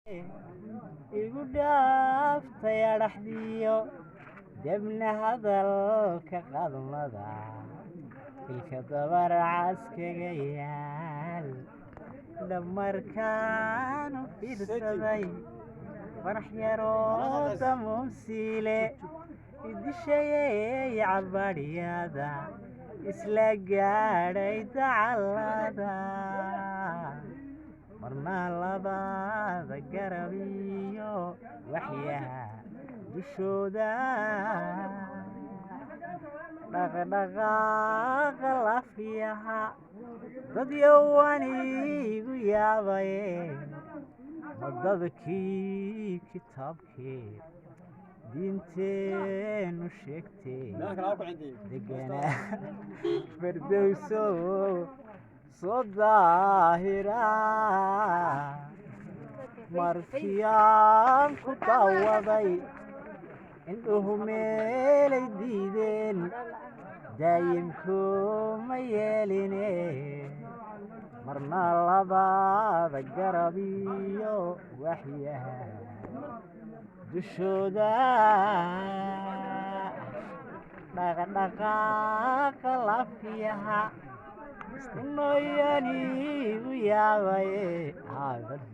igu dhaaftay adhaxdiyo debna hadalka qadmada ilka dabar caskaga yaal dhamarkaanu fiirsaday farax yaroo damuumsiile idishayey cabadhyada isla gaadhay dacalada marna labada garab iyo waxyaha dushooda dhaqdhaqaaqa lafiyaha dad yowanigu yaabaye madadkii kitaabkee diinteenu sheegtee deganaa fardowso soo daahira markiyaan ku daawaday indhuhu meelay diideen daayimku ma yeeline marna labada garab iyo waxyaha dushooda dhaqdhaqaaqa lafiyaha noyanigu yaabaye